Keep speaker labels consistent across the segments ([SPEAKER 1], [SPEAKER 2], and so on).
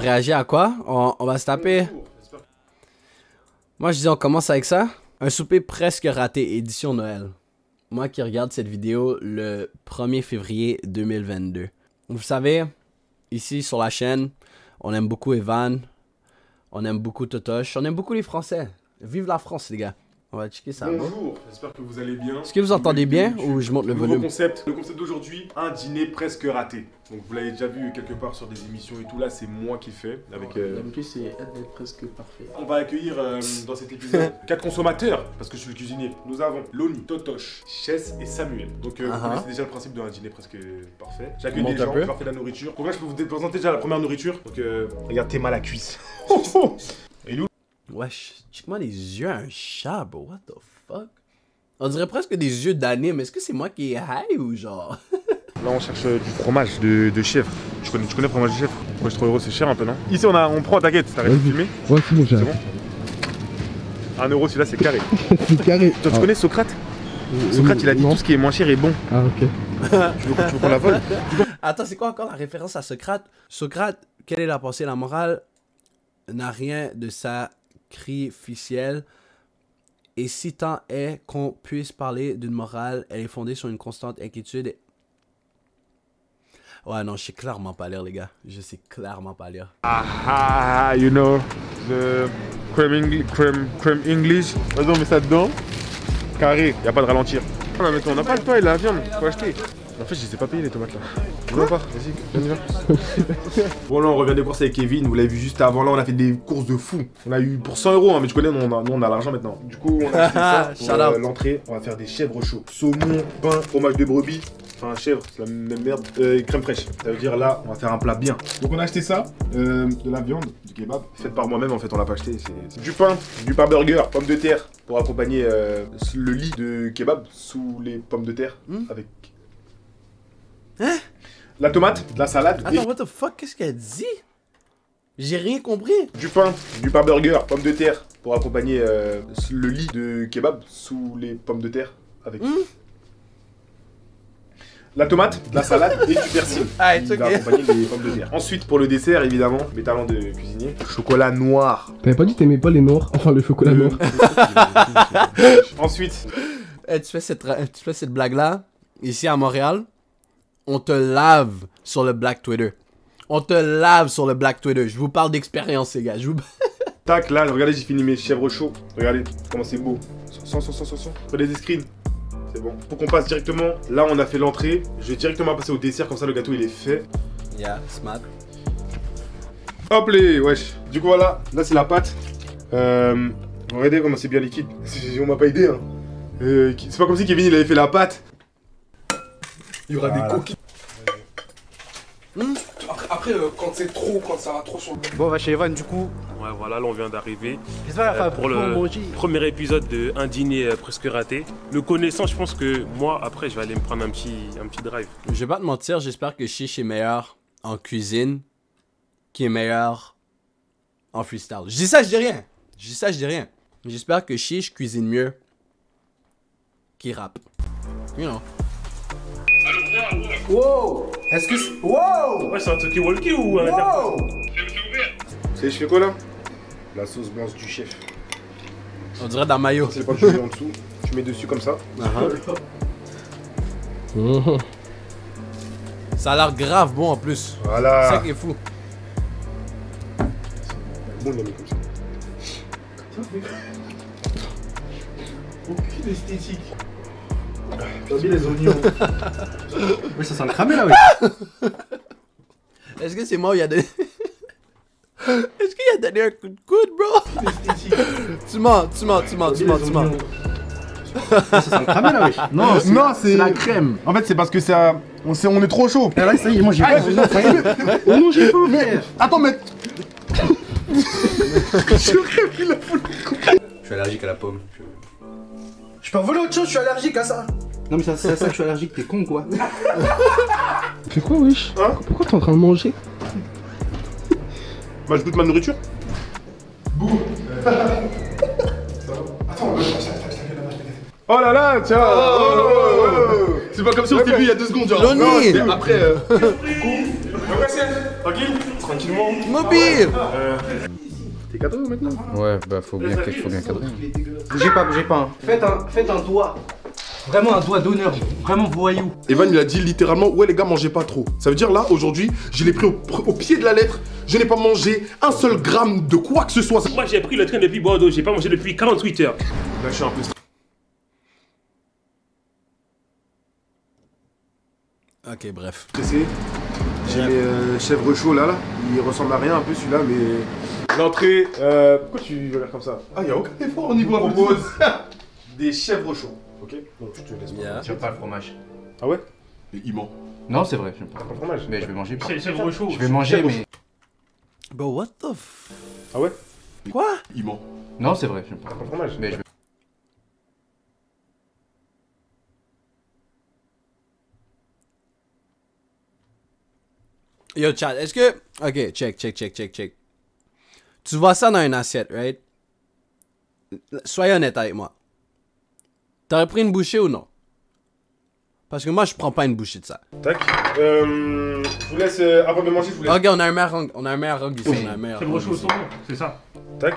[SPEAKER 1] réagir à quoi? On va se taper. Moi, je dis on commence avec ça. Un souper presque raté, édition Noël. Moi qui regarde cette vidéo le 1er février 2022. Vous savez, ici sur la chaîne, on aime beaucoup Evan. On aime beaucoup Totoche. On aime beaucoup les Français. Vive la France, les gars. On va checker ça.
[SPEAKER 2] Bonjour, j'espère que vous allez bien.
[SPEAKER 1] Est-ce que vous entendez bien ou je monte le volume?
[SPEAKER 2] Le concept d'aujourd'hui, un dîner presque raté. Donc vous l'avez déjà vu quelque part sur des émissions et tout, là c'est moi qui fais. Avec,
[SPEAKER 3] D'habitude c'est être presque parfait.
[SPEAKER 2] On va accueillir dans cet épisode 4 consommateurs, parce que je suis le cuisinier. Nous avons Loni, Totoche, Chess et Samuel. Donc vous connaissez déjà le principe d'un dîner presque parfait. J'accueille des gens, je leur fais de la nourriture. Donc là je peux vous présenter déjà la première nourriture. Donc regarde tes mal à cuisse. Et nous?
[SPEAKER 1] Wesh, check-moi les yeux à un chat, bro. What the fuck? On dirait presque des yeux d'anime. Est-ce que c'est moi qui est high ou genre?
[SPEAKER 2] Là on cherche du fromage de chèvre. Tu connais le fromage de chèvre? Moi je trouve euro c'est cher un peu, non? Ici on prend, t'inquiète, t'arrêtes de filmer?
[SPEAKER 3] Ouais, c'est bon, j'ai.
[SPEAKER 2] C'est bon? 1 euro, celui-là c'est carré.
[SPEAKER 3] C'est carré.
[SPEAKER 2] Toi tu connais Socrate? Socrate il a dit tout ce qui est moins cher est bon.
[SPEAKER 3] Ah ok.
[SPEAKER 2] Tu veux qu'on la vole?
[SPEAKER 1] Attends, c'est quoi encore la référence à Socrate? Socrate, quelle est la pensée? La morale n'a rien de sacrificiel. Et si tant est qu'on puisse parler d'une morale, elle est fondée sur une constante inquiétude. Ouais, non, je sais clairement pas lire, les gars. Je sais clairement pas lire.
[SPEAKER 2] Ah, you know, the crème English. Vas-y, on met ça dedans. Carré, y a pas de ralentir. Ah, mais on n'a pas le temps et la viande, faut acheter. En fait, je les ai pas payés les tomates là. Non, pas, vas-y, on y va. Bon, là, on revient des courses avec Kevin. Vous l'avez vu juste avant. Là, on a fait des courses de fou. On a eu pour 100 euros, hein, mais tu connais, nous, on a l'argent maintenant. Du coup, on a acheté ça pour l'entrée. On va faire des chèvres chauds. Saumon, pain, fromage de brebis. Enfin, chèvre, c'est la même merde. Crème fraîche. Ça veut dire là, on va faire un plat bien. Donc, on a acheté ça, de la viande, du kebab. Fait par moi-même, en fait, on l'a pas acheté. C'est du pain burger, pommes de terre pour accompagner le lit de kebab sous les pommes de terre avec.
[SPEAKER 1] Hein?
[SPEAKER 2] La tomate, de la salade.
[SPEAKER 1] Attends, what the fuck? Qu'est-ce qu'elle dit? J'ai rien compris.
[SPEAKER 2] Du pain burger, pommes de terre pour accompagner le lit de kebab sous les pommes de terre avec. La tomate, de la salade et du persil.
[SPEAKER 1] Ah,
[SPEAKER 2] qui va accompagner les pommes de terre. Ensuite, pour le dessert, évidemment, mes talents de cuisinier, chocolat noir.
[SPEAKER 3] T'avais pas dit que t'aimais pas les noirs? Enfin, le chocolat noir.
[SPEAKER 2] Ensuite,
[SPEAKER 1] Tu fais cette blague-là, ici à Montréal, on te lave sur le Black Twitter. On te lave sur le Black Twitter. Je vous parle d'expérience, les gars.
[SPEAKER 2] tac, là, regardez, j'ai fini mes chèvres chauds. Regardez comment c'est beau. Sans. Prenez des screens. C'est bon. Pour qu'on passe directement, là, on a fait l'entrée. Je vais directement passer au dessert, comme ça, le gâteau, il est fait.
[SPEAKER 1] Yeah, smart.
[SPEAKER 2] Hop les, wesh. Du coup, voilà, là, c'est la pâte. Regardez comment c'est bien liquide. On m'a pas aidé, hein. C'est pas comme si Kevin, il avait fait la pâte. Il y aura des coquilles.
[SPEAKER 4] Après, quand c'est trop, quand ça va trop sur le...
[SPEAKER 5] Bon, on va chez Evan du coup.
[SPEAKER 6] Ouais, voilà, là on vient d'arriver
[SPEAKER 5] J'espère
[SPEAKER 6] pour le premier épisode de Un dîner presque raté. Le connaissant, je pense que moi, après, je vais aller me prendre un petit drive.
[SPEAKER 1] Je vais pas te mentir, j'espère que Chiche est meilleur en cuisine, qui est meilleur en freestyle. Je dis ça, je dis rien. J'espère que Chiche cuisine mieux qu'il rappe. You know.
[SPEAKER 4] Wow! Est-ce que c'est... Wow!
[SPEAKER 6] Ouais, c'est un talkie-walkie ou un...
[SPEAKER 4] Wow!
[SPEAKER 2] Vous savez, je fais quoi là? La sauce blanche du chef.
[SPEAKER 1] On dirait dans maillot.
[SPEAKER 2] C'est pas que tu mets en dessous. Tu mets dessus comme ça.
[SPEAKER 1] Ça a l'air grave bon en plus.
[SPEAKER 2] Voilà.
[SPEAKER 1] C'est ça qui est fou.
[SPEAKER 2] Bon, il a mis comme ça.
[SPEAKER 4] Aucune esthétique. T'as mis les oignons.
[SPEAKER 5] Oui, ça sent le cramé là, oui.
[SPEAKER 1] Est-ce que c'est moi où il y a donné... Est-ce qu'il a donné un coup de coude, bro?
[SPEAKER 4] Esthétique.
[SPEAKER 1] Tu mens.
[SPEAKER 5] Ça sent le cramé là, oui. Non,
[SPEAKER 2] c'est
[SPEAKER 5] la crème.
[SPEAKER 2] En fait, c'est parce que ça. On est trop chaud.
[SPEAKER 5] Ah, là, ça y est, moi j'ai faim. Oh non, j'ai faim, mais.
[SPEAKER 2] Attends, mais.
[SPEAKER 5] Je suis allergique à la pomme.
[SPEAKER 4] Je peux voler autre chose, je suis allergique à ça.
[SPEAKER 5] Non, mais c'est ça que je suis allergique, t'es con quoi.
[SPEAKER 3] Fais quoi, wesh?
[SPEAKER 2] Hein?
[SPEAKER 3] Pourquoi t'es en train de manger?
[SPEAKER 2] Bah, je goûte ma nourriture.
[SPEAKER 4] Boum.
[SPEAKER 2] Oh là là, tiens. C'est
[SPEAKER 4] pas comme si on s'était vu il y a 2 secondes, genre.
[SPEAKER 1] Lonnie.
[SPEAKER 4] Non, c'était après.
[SPEAKER 6] Tranquille, tranquillement.
[SPEAKER 1] Mobile.
[SPEAKER 4] T'es cadré maintenant?
[SPEAKER 5] Ouais, bah faut bien cadrer.
[SPEAKER 7] Bougez pas. Faites un doigt. Vraiment un doigt d'honneur. Vraiment voyou.
[SPEAKER 4] Evan il a dit littéralement ouais les gars mangez pas trop. Ça veut dire là aujourd'hui je l'ai pris au pied de la lettre. Je n'ai pas mangé un seul gramme de quoi que ce soit.
[SPEAKER 6] Moi j'ai pris le train depuis Bordeaux, j'ai pas mangé depuis 48 heures.
[SPEAKER 4] Là je suis un peu...
[SPEAKER 1] Ok, bref.
[SPEAKER 4] stressé. J'ai mes chèvres chauds là. Il ressemble à rien un peu celui-là mais...
[SPEAKER 2] L'entrée, pourquoi tu veux l'air comme ça?
[SPEAKER 4] Ah y'a aucun effort au niveau
[SPEAKER 2] On propose
[SPEAKER 4] des chèvres chauds.
[SPEAKER 2] Ok, donc je te laisse pas.
[SPEAKER 1] Yeah.
[SPEAKER 5] J'aime pas le fromage.
[SPEAKER 2] Ah ouais?
[SPEAKER 4] Mais il ment.
[SPEAKER 5] Non, c'est vrai, j'aime pas.
[SPEAKER 2] Pas le fromage.
[SPEAKER 5] Mais je vais manger.
[SPEAKER 6] Chèvre chaud.
[SPEAKER 5] Je vais manger, mais.
[SPEAKER 1] Bro, what the f...
[SPEAKER 2] Ah ouais?
[SPEAKER 1] Quoi?
[SPEAKER 4] Il ment.
[SPEAKER 5] Non, c'est vrai, j'aime pas.
[SPEAKER 2] Pas le fromage.
[SPEAKER 5] Mais je vais.
[SPEAKER 1] Yo, chat, est-ce que... Ok, check. Tu vois ça dans une assiette, right? Soyez honnête avec moi. T'aurais pris une bouchée ou non? Parce que moi, je prends pas une bouchée de ça.
[SPEAKER 2] Tac. Je vous laisse, avant de manger, je vous laisse.
[SPEAKER 1] Ok, on a un meilleur angle, ici, on a un meilleur
[SPEAKER 6] Chèvre
[SPEAKER 1] angle
[SPEAKER 6] chaud au
[SPEAKER 1] ici.
[SPEAKER 6] saumon, c'est ça.
[SPEAKER 2] Tac.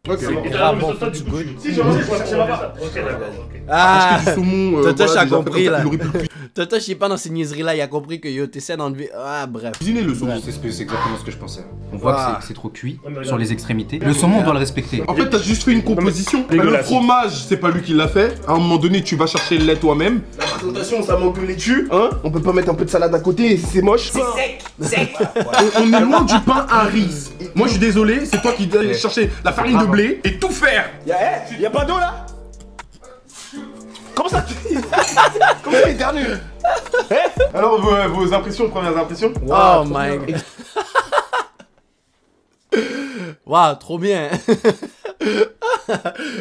[SPEAKER 4] Ok.
[SPEAKER 6] Et
[SPEAKER 1] grave
[SPEAKER 6] toi,
[SPEAKER 1] bon,
[SPEAKER 6] toi, du coup,
[SPEAKER 1] good.
[SPEAKER 6] si j'ai mangé, je vais chercher là-bas. Ok, d'accord. ok.
[SPEAKER 1] Ah!
[SPEAKER 4] Du saumon,
[SPEAKER 1] Totoche
[SPEAKER 4] voilà,
[SPEAKER 1] a
[SPEAKER 4] des
[SPEAKER 1] compris,
[SPEAKER 4] affaires
[SPEAKER 1] là.
[SPEAKER 4] comme ça qu'il aurait pu le
[SPEAKER 1] Totoche, il est pas dans ces niaiseries-là, il a compris que yo, t'essaies d'enlever... Ah, bref.
[SPEAKER 4] cuisiner le saumon.
[SPEAKER 5] C'est exactement ce que je pensais. On voit
[SPEAKER 1] Ah.
[SPEAKER 5] que c'est trop cuit
[SPEAKER 6] Ouais, mais
[SPEAKER 5] sur les extrémités. Le saumon, on doit le respecter.
[SPEAKER 4] En fait, t'as juste fait une composition.
[SPEAKER 6] mais
[SPEAKER 4] Le
[SPEAKER 6] dégueulasse.
[SPEAKER 4] fromage, c'est pas lui qui l'a fait. À un moment donné, tu vas chercher le lait toi-même. La présentation, ça manque de laitue. Hein? On peut pas mettre un peu de salade à côté, c'est moche. C'est sec. On est loin du pain à riz. Moi, je suis désolé, c'est toi qui dois aller chercher la farine de blé et tout faire.
[SPEAKER 7] Y'a pas d'eau là?
[SPEAKER 4] Comment ça Comment ça éternue?
[SPEAKER 2] Alors, vos impressions, premières impressions?
[SPEAKER 1] Oh my god. Waouh, trop bien.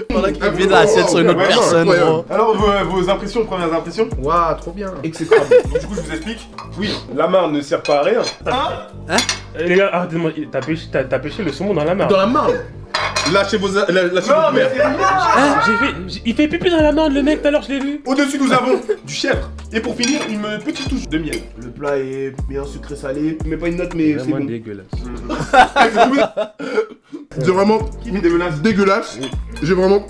[SPEAKER 1] Pendant qu'il vide l'assiette sur une autre
[SPEAKER 2] Ouais, non,
[SPEAKER 1] personne,
[SPEAKER 4] incroyable.
[SPEAKER 1] bro.
[SPEAKER 2] Alors, vos impressions, premières impressions?
[SPEAKER 7] Waouh, trop bien.
[SPEAKER 4] Exécrable.
[SPEAKER 2] Donc, du coup, je vous explique. Oui, la marne ne sert pas à rien.
[SPEAKER 6] Les gars, arrêtez-moi, t'as pêché le saumon dans la marne.
[SPEAKER 4] Dans la marne. Lâchez vos... Lâchez vos merde.
[SPEAKER 6] Il fait pipi dans la marne, le mec, tout à l'heure, je l'ai vu.
[SPEAKER 4] Au-dessus, nous avons du chèvre. Et pour finir, une petite touche de miel.
[SPEAKER 8] Le plat est bien sucré salé. Je mets pas une note, mais c'est bon.
[SPEAKER 6] dégueulasse.
[SPEAKER 4] C'est vraiment dégueulasse. J'ai vraiment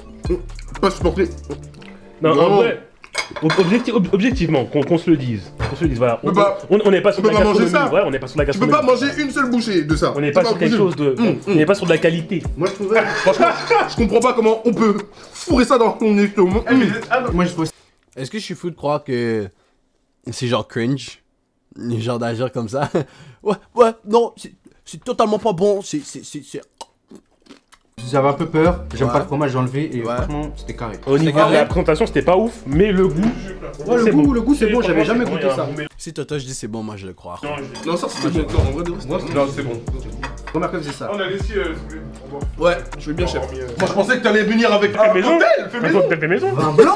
[SPEAKER 4] pas supporté.
[SPEAKER 6] Non,
[SPEAKER 4] Vraiment.
[SPEAKER 6] en vrai, objectivement, qu'on se le dise. Qu'on se le dise, voilà.
[SPEAKER 4] peut pas-
[SPEAKER 6] On n'est pas sur
[SPEAKER 4] on
[SPEAKER 6] la
[SPEAKER 4] peut pas manger
[SPEAKER 6] gastronomie.
[SPEAKER 4] ça.
[SPEAKER 6] Ouais, on n'est pas sur la
[SPEAKER 4] Tu peux
[SPEAKER 6] gastronomie.
[SPEAKER 4] pas manger une seule bouchée de ça.
[SPEAKER 6] On n'est
[SPEAKER 4] C'est
[SPEAKER 6] pas sur quelque
[SPEAKER 4] possible.
[SPEAKER 6] chose de. On n'est pas sur de la qualité.
[SPEAKER 8] Moi, je trouvais.
[SPEAKER 4] Franchement, je comprends pas comment on peut fourrer ça dans ton estomac.
[SPEAKER 7] Moi je trouve
[SPEAKER 1] Est-ce que je suis fou de croire que c'est genre cringe? Genre d'agir comme ça? Ouais, non, c'est totalement pas bon, c'est...
[SPEAKER 5] J'avais un peu peur, j'aime
[SPEAKER 1] Ouais.
[SPEAKER 5] pas le fromage, j'ai enlevé et
[SPEAKER 1] Ouais.
[SPEAKER 5] franchement, c'était carré.
[SPEAKER 6] Au niveau
[SPEAKER 1] carré.
[SPEAKER 6] de la présentation, c'était pas ouf, mais le goût.
[SPEAKER 7] Ouais, le goût c'est bon, j'avais jamais goûté ça.
[SPEAKER 1] Si Toto je dis c'est bon, moi je le crois.
[SPEAKER 4] Non, ça c'était bon. Non, en vrai, de vrai,
[SPEAKER 2] Non, c'est bon.
[SPEAKER 7] Première fois que c'est ça.
[SPEAKER 2] On a laissé, s'il vous plaît. Au revoir.
[SPEAKER 4] Ouais, je vais bien chef. Moi, je pensais que t'allais venir avec
[SPEAKER 6] Fait maison.
[SPEAKER 4] Fais maison.
[SPEAKER 6] Fait maison.
[SPEAKER 7] Un blanc?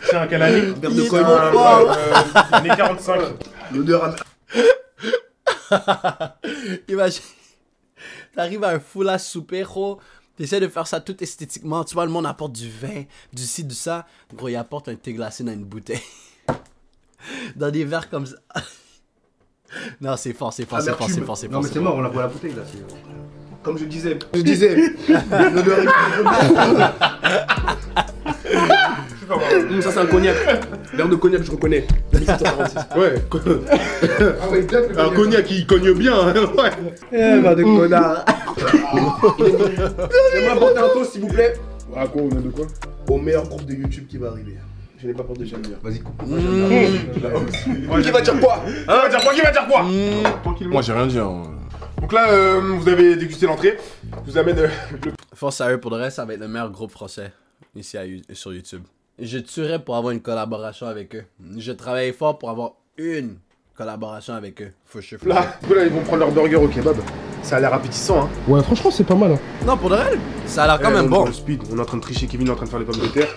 [SPEAKER 6] C'est un quelle année?
[SPEAKER 8] Verre
[SPEAKER 1] Il
[SPEAKER 8] de
[SPEAKER 1] est
[SPEAKER 8] colle.
[SPEAKER 1] trop fort.
[SPEAKER 2] Année 45.
[SPEAKER 8] L'odeur
[SPEAKER 1] Imagine, t'arrives à un full à souper, gros. T'essaies de faire ça tout esthétiquement. Tu vois, le monde apporte du vin, du ci, du ça. Gros, il apporte un thé glacé dans une bouteille. Dans des verres comme ça. Non, c'est fort, c'est fort, c'est fort, c'est fort, c'est
[SPEAKER 7] Non
[SPEAKER 1] fort.
[SPEAKER 7] mais c'est mort, on la voit la bouteille là.
[SPEAKER 8] Comme je disais, l'odeur est... Ça c'est un cognac. Verre de cognac, je reconnais. 1746.
[SPEAKER 4] Ouais.
[SPEAKER 8] Ah ouais, bien que
[SPEAKER 4] Un cognac qui cogne bien. Hein. Ouais.
[SPEAKER 7] Verre de connard.
[SPEAKER 8] J'aimerais apporter un toast s'il vous plaît.
[SPEAKER 4] À quoi on a de quoi?
[SPEAKER 8] Au meilleur groupe de YouTube qui va arriver. Je n'ai pas peur de jamais dire.
[SPEAKER 7] Vas-y, coupe.
[SPEAKER 8] Qui va dire quoi?
[SPEAKER 2] Qui va dire quoi?
[SPEAKER 4] Moi, j'ai rien dit. Hein.
[SPEAKER 2] Donc là, vous avez dégusté l'entrée. Je vous amène le...
[SPEAKER 1] Force à eux pour le reste, ça va être le meilleur groupe français ici sur YouTube. Je tuerais pour avoir une collaboration avec eux. Je travaille fort pour avoir une collaboration avec eux. For sure.
[SPEAKER 2] Là, ils vont prendre leur burger au kebab. Ça a l'air appétissant, hein.
[SPEAKER 3] Ouais, franchement, c'est pas mal. Hein.
[SPEAKER 1] Non, pour de vrai, ça a l'air quand même
[SPEAKER 2] on est
[SPEAKER 1] bon.
[SPEAKER 2] dans le speed. On est en train de tricher. Kevin est en train de faire les pommes de terre.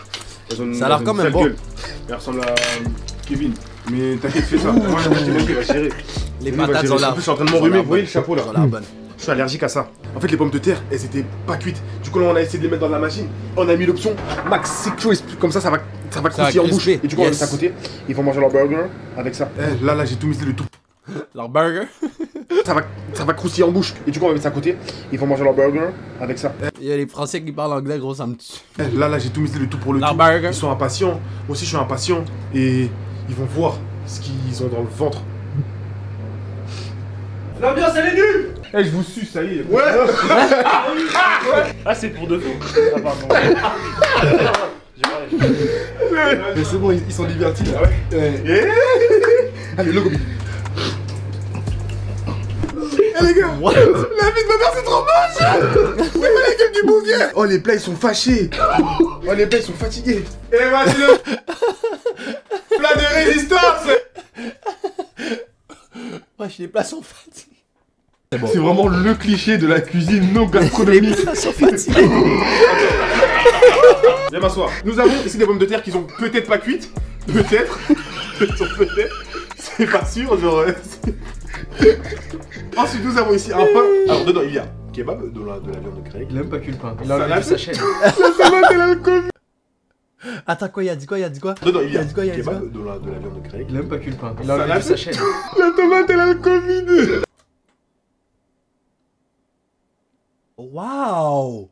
[SPEAKER 1] Ça a l'air quand même bon.
[SPEAKER 2] Elle ressemble à Kevin. Mais t'inquiète, fais ça. Moi, je vais gérer.
[SPEAKER 1] Les
[SPEAKER 2] Kevin va
[SPEAKER 1] patates
[SPEAKER 2] gérer.
[SPEAKER 1] ont l'air.
[SPEAKER 2] En plus, je suis en train de m'enrhumer. Vous voyez le chapeau là?
[SPEAKER 1] Ils ont l'air bonnes.
[SPEAKER 2] Je suis allergique à ça. En fait, les pommes de terre, elles étaient pas cuites. Du coup, là, on a essayé de les mettre dans la machine. On a mis l'option Max Crisp. Comme ça va croustiller en bouche. Et du coup, on va mettre ça à côté. Ils vont manger leur burger avec ça. Là, j'ai tout misé le tout.
[SPEAKER 1] Leur burger.
[SPEAKER 2] Ça va croustiller en bouche. Et du coup, on va mettre ça à côté. Ils vont manger leur burger avec ça.
[SPEAKER 1] Il y a les Français qui parlent anglais, gros, ça me tue.
[SPEAKER 2] Là, j'ai tout misé le tout pour le
[SPEAKER 1] Leur
[SPEAKER 2] tout.
[SPEAKER 1] burger.
[SPEAKER 2] Ils sont impatients. Moi aussi, je suis impatient. Et ils vont voir ce qu'ils ont dans le ventre.
[SPEAKER 7] L'ambiance elle est nulle.
[SPEAKER 2] Eh, je vous suce, ça y est.
[SPEAKER 4] Ouais.
[SPEAKER 6] Ah, c'est pour de faux. Ah, pardon.
[SPEAKER 4] Mais c'est bon, ils sont divertis là. Allez, le gobi. Eh les gars, la vie de ma mère c'est trop moche. Ouais, la gueule du bouvier. Oh les plats ils sont fâchés. Oh les plats ils sont fatigués.
[SPEAKER 2] Et vas-y, le plat de résistance.
[SPEAKER 1] Wesh, les plats sont fatigués.
[SPEAKER 4] C'est vraiment le cliché de la cuisine non gastronomique.
[SPEAKER 1] Les plats sont fatigués.
[SPEAKER 2] Viens m'asseoir. Nous avons ici des pommes de terre qui sont peut-être pas cuites. Peut-être. Peut-être. C'est pas sûr, genre. Ensuite, nous avons ici un pain. Alors, dedans, il y a kebab, de la viande grecque.
[SPEAKER 7] Il a même pas cuit le pain. Il
[SPEAKER 2] Salade.
[SPEAKER 7] a enlevé sa chaîne.
[SPEAKER 1] Attends, quoi, il a dit quoi, il a dit quoi?
[SPEAKER 2] Dedans, il y a
[SPEAKER 1] dit quoi, il a dit quoi?
[SPEAKER 2] kebab, de la viande grecque.
[SPEAKER 7] Il a même pas cuit le pain. Il a enlevé
[SPEAKER 2] Salade.
[SPEAKER 7] sa chaîne.
[SPEAKER 4] La tomate elle a le Covid.
[SPEAKER 1] Waouh!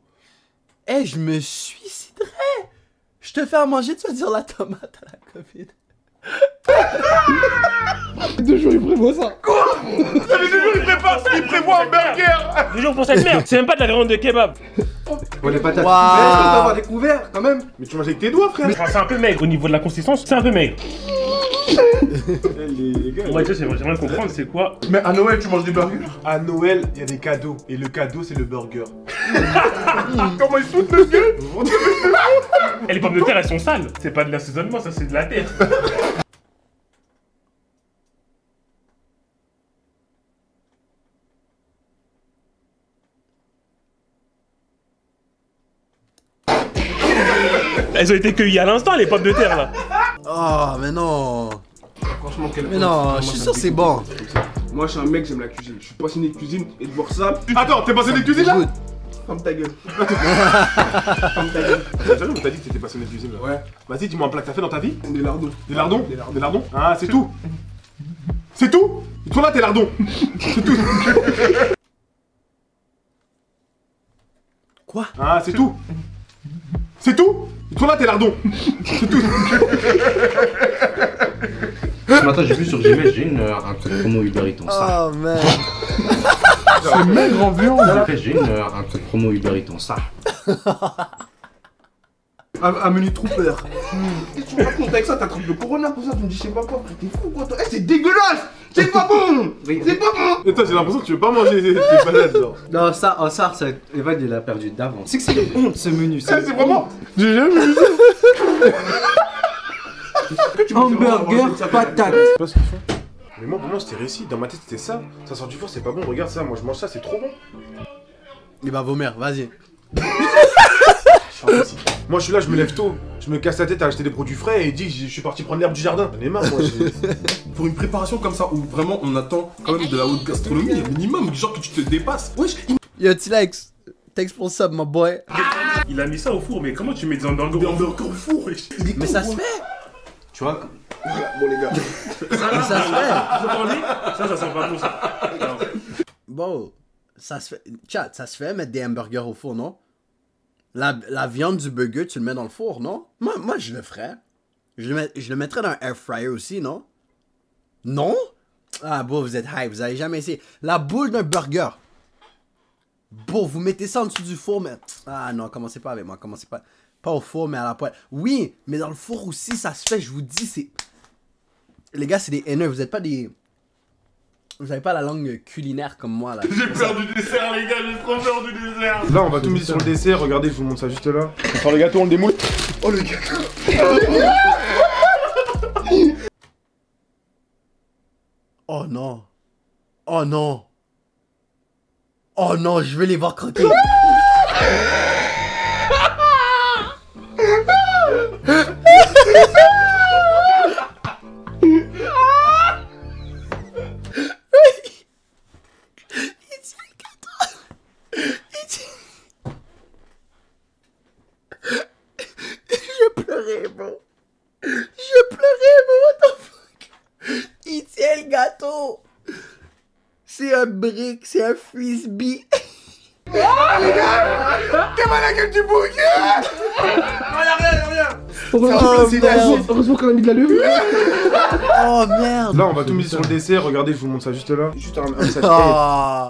[SPEAKER 1] Eh, je me suiciderais! Je te fais à manger, tu vas dire la tomate à la COVID.
[SPEAKER 3] 2 jours, il prévoit ça.
[SPEAKER 2] Ça fait 2 jours, il prépare ça, il prévoit un burger.
[SPEAKER 6] 2 jours pour cette merde. C'est même pas de la viande de kebab.
[SPEAKER 7] Oh les patates.
[SPEAKER 1] Waouh.
[SPEAKER 7] Est-ce qu'on peut avoir des couverts quand même?
[SPEAKER 2] Mais tu manges avec tes doigts, frère.
[SPEAKER 6] Enfin, c'est un peu maigre au niveau de la consistance. C'est un peu maigre.
[SPEAKER 2] Les gars.
[SPEAKER 6] On va dire, j'aimerais comprendre c'est quoi.
[SPEAKER 4] Mais à Noël tu manges des burgers?
[SPEAKER 2] À Noël, il y a des cadeaux. Et le cadeau, c'est le burger. Comment ils foutent le gueule?
[SPEAKER 6] Et les pommes de terre, elles sont sales. C'est pas de l'assaisonnement, ça, c'est de la terre. Elles ont été cueillies à l'instant, les pommes de terre, là.
[SPEAKER 1] Oh, mais non!
[SPEAKER 4] Franchement, quel
[SPEAKER 1] Mais non, je suis sûr que c'est bon.
[SPEAKER 4] Moi je suis un mec, j'aime la cuisine. Je suis passionné de cuisine et de voir ça.
[SPEAKER 2] Attends, t'es passionné de cuisine là?
[SPEAKER 4] Ferme ta gueule. Ferme ta gueule.
[SPEAKER 2] T'as dit que t'étais passionné de cuisine là.
[SPEAKER 4] Ouais.
[SPEAKER 2] Vas-y, dis-moi un plat que t'as fait dans ta vie.
[SPEAKER 4] Des lardons.
[SPEAKER 2] Des lardons?
[SPEAKER 4] Des lardons.
[SPEAKER 2] Des lardons? Ah, c'est tout. C'est tout? Ils sont là tes lardons. C'est tout.
[SPEAKER 1] Quoi?
[SPEAKER 2] Ah, c'est tout. C'est tout? Ils sont là tes lardons. C'est tout.
[SPEAKER 9] Ce matin, j'ai vu sur Gmail, j'ai un code promo Uber Eats en ça.
[SPEAKER 1] Oh, man!
[SPEAKER 4] C'est maigre en viande.
[SPEAKER 9] Après, j'ai un code promo Uber Eats en ça.
[SPEAKER 4] Un menu trooper. Et tu me racontes avec ça, t'as truc de corona pour ça, tu me dis je sais pas quoi, frère, t'es fou quoi toi? Eh c'est dégueulasse! C'est pas bon! C'est pas bon!
[SPEAKER 2] Et toi, j'ai l'impression que tu veux pas manger tes patates, genre.
[SPEAKER 7] Non, ça, en ça, Evan il a perdu d'avance. C'est que c'est une honte ce menu.
[SPEAKER 2] C'est vraiment. J'ai jamais vu ça.
[SPEAKER 7] Hamburger, patate.
[SPEAKER 2] C'est pas ce qu'ils font. Mais moi, pour moi, c'était réussi. Dans ma tête, c'était ça. Ça sort du four, c'est pas bon. Regarde ça, moi je mange ça, c'est trop bon.
[SPEAKER 1] Il va vomir, vas-y.
[SPEAKER 2] Moi, je suis là, je me lève tôt. Je me casse la tête à acheter des produits frais et dis je suis parti prendre l'herbe du jardin. J'en ai marre, moi.
[SPEAKER 4] Pour une préparation comme ça où vraiment on attend quand même de la haute gastronomie, minimum, genre que tu te dépasses. Wesh,
[SPEAKER 1] Yo, T-Lex, thanks pour sub, my boy.
[SPEAKER 6] Il a mis ça au four, mais comment tu mets des hamburgers
[SPEAKER 4] des hamburgers au four, wesh.
[SPEAKER 1] Mais ça se fait!
[SPEAKER 9] Tu vois,
[SPEAKER 4] Bon les gars.
[SPEAKER 1] Mais ça se fait!
[SPEAKER 6] Vous entendez? Ça sent pas bon, ça. Non.
[SPEAKER 1] Bon, ça se fait. Chat, ça se fait mettre des hamburgers au four, non? La viande du burger, tu le mets dans le four, non? Moi je le ferais. Je le mettrais dans un air fryer aussi, non? Non? Ah, bon, vous êtes hype, vous avez jamais essayé. La boule d'un burger. Bon, vous mettez ça en dessous du four, mais... Ah non, commencez pas avec moi, commencez pas. Pas au four, mais à la poêle. Oui, mais dans le four aussi, ça se fait, je vous dis, c'est... Les gars, c'est des haineux, vous êtes pas des... Vous avez pas la langue culinaire comme moi, là.
[SPEAKER 2] J'ai peur du dessert, les gars, j'ai trop peur du dessert. Là, on va tout miser sur le dessert. Regardez, je vous montre ça juste là. On sort le gâteau, on le démoule.
[SPEAKER 4] Oh le gâteau.
[SPEAKER 1] Oh non. Oh non. Oh non, je vais les voir croquer. Il tient le gâteau. gâteau. C'est un brick, c'est un frisbee.
[SPEAKER 4] T'es mal la gueule du bouquet.
[SPEAKER 3] Heureusement qu'on a mis de la levure.
[SPEAKER 1] Oh merde.
[SPEAKER 2] Là, on va tout miser sur le dessert. Regardez, je vous montre ça juste là. Juste un message.
[SPEAKER 1] Oh.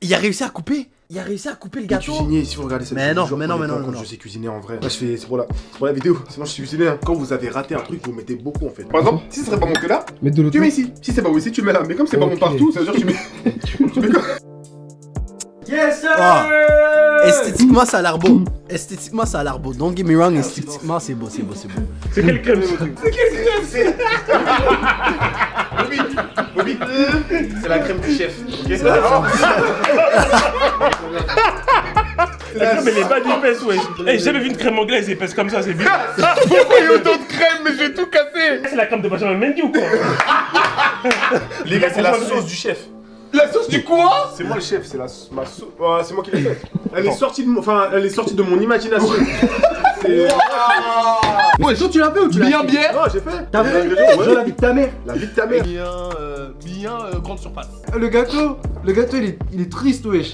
[SPEAKER 1] Il a réussi à couper. Il a réussi à couper le gâteau.
[SPEAKER 2] Cuisinier, si vous regardez cette
[SPEAKER 1] Mais
[SPEAKER 2] vidéo,
[SPEAKER 1] non,
[SPEAKER 2] genre,
[SPEAKER 1] mais non,
[SPEAKER 2] prenez
[SPEAKER 1] mais non,
[SPEAKER 2] pas en compte,
[SPEAKER 1] non.
[SPEAKER 2] je sais cuisiner en vrai. Là, je fais, c'est pour la vidéo. Sinon, je suis cuisinier. Hein. Quand vous avez raté un truc, vous mettez beaucoup en fait. Par exemple, si ce serait pas bon que là,
[SPEAKER 3] Mettre de l'autre.
[SPEAKER 2] tu mets ici. Si c'est pas bon ici, tu mets là. Mais comme c'est pas bon
[SPEAKER 3] Ok.
[SPEAKER 2] partout, ça veut dire que tu mets. Tu mets quoi?
[SPEAKER 7] Yes sir.
[SPEAKER 1] Oh. Esthétiquement, ça a l'air beau. Esthétiquement, ça a l'air beau. Don't get me wrong, esthétiquement, c'est beau, c'est beau, c'est beau.
[SPEAKER 6] C'est quelle crème ce truc?
[SPEAKER 2] Bobby, c'est la crème du chef. Ok.
[SPEAKER 6] La crème elle est pas d'épaisse, ouais. Hey, j'ai jamais vu une crème anglaise épaisse comme ça, c'est bien.
[SPEAKER 2] Pourquoi il y a autant de crème? Mais je vais tout casser.
[SPEAKER 6] C'est la crème de Benjamin Mendy ou quoi?
[SPEAKER 2] Les gars, c'est la sauce du chef.
[SPEAKER 4] La sauce du quoi?
[SPEAKER 2] C'est moi le chef, c'est ma sauce. C'est moi qui l'ai faite. Elle est sortie de mon, elle est sortie de mon imagination. C'est.
[SPEAKER 7] Ouais, toi tu l'as fait ou tu l'as fait?
[SPEAKER 4] Bien.
[SPEAKER 2] Non, j'ai fait.
[SPEAKER 7] T'as fait?
[SPEAKER 2] Ouais.
[SPEAKER 7] Genre la vie de ta mère.
[SPEAKER 2] La vie de ta mère.
[SPEAKER 4] Bien grande surface.
[SPEAKER 7] Le gâteau il est triste wesh.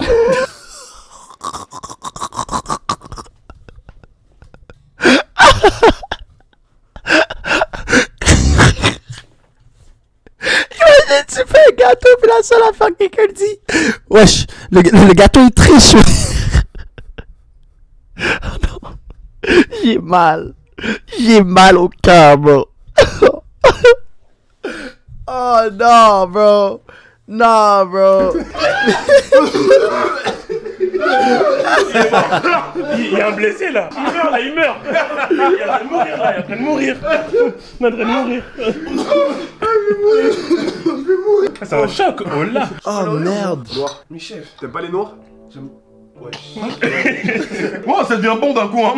[SPEAKER 1] Imagine, tu fais un gâteau, puis la seule affaire que quelqu'un dit. Wesh, le gâteau est triste. Oh non. J'ai mal. J'ai mal au cœur, bro. Oh non, bro. Non, bro.
[SPEAKER 6] Il y a un blessé là. Il meurt. Il est en train de mourir là. Il est en train de mourir. Il est en train de mourir. C'est un choc. Oh là.
[SPEAKER 1] Oh merde.
[SPEAKER 2] Noir. Michel, t'aimes pas les noirs? J'aime. Ouais.
[SPEAKER 4] Oh, ça devient bon d'un coup, hein.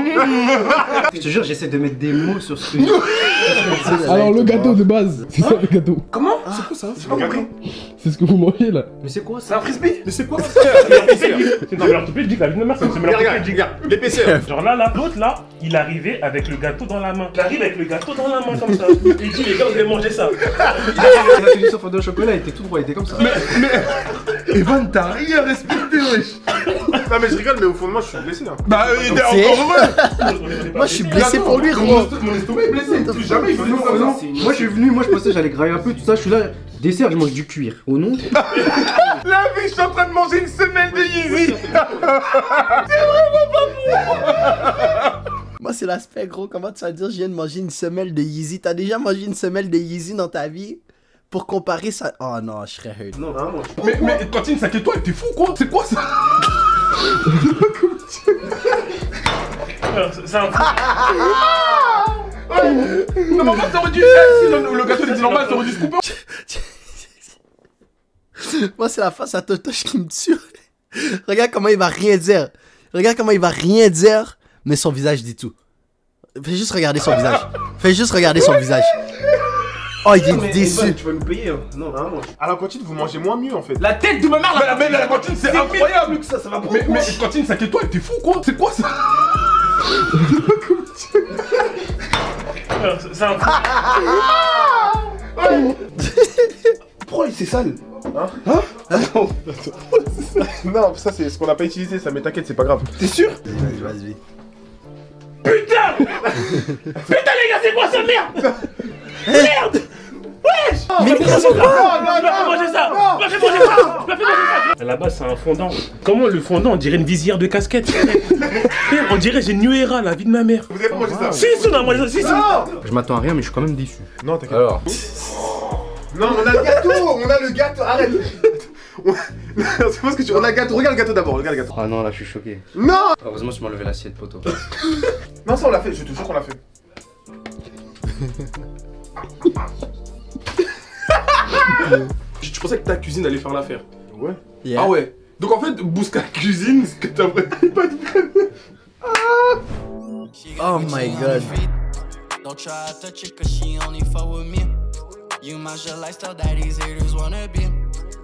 [SPEAKER 7] Je te jure, j'essaie de mettre des mots sur ce que.
[SPEAKER 3] Alors, le gâteau de base, c'est ça le gâteau.
[SPEAKER 2] Comment? C'est quoi ça? J'ai pas compris.
[SPEAKER 3] C'est ce que vous mangez là.
[SPEAKER 7] Mais c'est quoi
[SPEAKER 2] C'est
[SPEAKER 7] ça?
[SPEAKER 2] un frisbee? Mais c'est quoi?
[SPEAKER 6] C'est une enveloppe orthopédique, la vie de mère, c'est une enveloppe orthopédique.
[SPEAKER 2] Regarde, l'épaisseur.
[SPEAKER 6] Genre là, l'autre là, il arrivait avec le gâteau dans la main. Il arrive avec le gâteau dans la main comme ça. Et il dit les gars, vous allez manger ça.
[SPEAKER 7] Il a fait du sauf de chocolat, il était tout droit, il était comme ça.
[SPEAKER 4] Evan, t'as rien respecté, wesh.
[SPEAKER 2] Non, mais je rigole, mais au fond de moi, je suis blessé. Hein.
[SPEAKER 4] Bah, il était
[SPEAKER 1] C'est-
[SPEAKER 4] encore heureux.
[SPEAKER 1] Moi, je suis blessé pour lui, gros.
[SPEAKER 4] Mon estomac est blessé. Plus jamais il fait
[SPEAKER 7] Non,
[SPEAKER 4] ça comme
[SPEAKER 7] non,
[SPEAKER 4] ça.
[SPEAKER 7] moi je suis venu, moi je pensais que j'allais grailler un peu, tout ça, je suis là, dessert, je mange du cuir. Au nom?
[SPEAKER 4] La vie, je suis en train de manger une semelle de Yeezy.
[SPEAKER 1] Moi, c'est l'aspect, gros. Comment tu vas dire, je viens de manger une semelle de Yeezy? T'as déjà mangé une semelle de Yeezy dans ta vie? Pour comparer ça. Oh non, je serais hurt.
[SPEAKER 7] Non, vraiment.
[SPEAKER 4] Mais Cantine, s'inquiète-toi, t'es fou quoi? C'est quoi ça?
[SPEAKER 6] C'est un
[SPEAKER 4] Non, mais en fait, ça aurait dû. Si le gâteau était normal, ça aurait dû se couper.
[SPEAKER 1] Moi, c'est la face à Totoche qui me tue. Regarde comment il va rien dire. Regarde comment il va rien dire, mais son visage dit tout. Fais juste regarder son visage. Fais juste regarder son visage. Oh, il est déçu.
[SPEAKER 7] Tu vas nous payer, hein. Non, vraiment.
[SPEAKER 2] À la cantine, vous mangez moins mieux en fait.
[SPEAKER 4] La tête de ma mère, mais la cantine, c'est incroyable.
[SPEAKER 7] que ça va pas.
[SPEAKER 4] Mais Cantine, s'inquiète-toi, t'es fou quoi? C'est quoi ça?
[SPEAKER 6] C'est un
[SPEAKER 2] Pourquoi c'est sale? Hein? Non, ça c'est ce qu'on n'a pas utilisé, ça, mais t'inquiète, c'est pas grave.
[SPEAKER 4] T'es sûr?
[SPEAKER 1] Vas-y.
[SPEAKER 6] Putain les gars, c'est quoi cette merde? Merde! Wesh!
[SPEAKER 1] Mais
[SPEAKER 6] Je
[SPEAKER 1] qu'est-ce
[SPEAKER 6] peux pas manger ça! Je peux manger ça! Je peux manger ça! À la base, c'est un fondant. Comment le fondant, on dirait une visière de casquette? Frère, on dirait j'ai New Era, la vie de ma mère.
[SPEAKER 2] Vous avez pas mangé ça?
[SPEAKER 6] Si, on a mangé ça, si.
[SPEAKER 7] Je m'attends à rien, mais je suis quand même déçu.
[SPEAKER 2] Non, t'inquiète.
[SPEAKER 7] Alors.
[SPEAKER 2] Non, on a le gâteau, arrête. C'est parce que tu. On a le gâteau, regarde le gâteau d'abord, regarde le gâteau.
[SPEAKER 7] Ah non, là je suis choqué.
[SPEAKER 2] Non!
[SPEAKER 7] Heureusement, tu m'as levé l'assiette, poto.
[SPEAKER 2] Non, ça on l'a fait, je te jure qu'on l'a fait.
[SPEAKER 4] Je pensais que ta cuisine allait faire l'affaire.
[SPEAKER 2] Ouais.
[SPEAKER 1] Yeah.
[SPEAKER 4] Ah ouais. Donc en fait, Bouska cuisine ce que t'as pas dit.
[SPEAKER 1] Oh my god.
[SPEAKER 10] Don't try to touch it cause she only fuck with me. You match your lifestyle that these haters wanna be.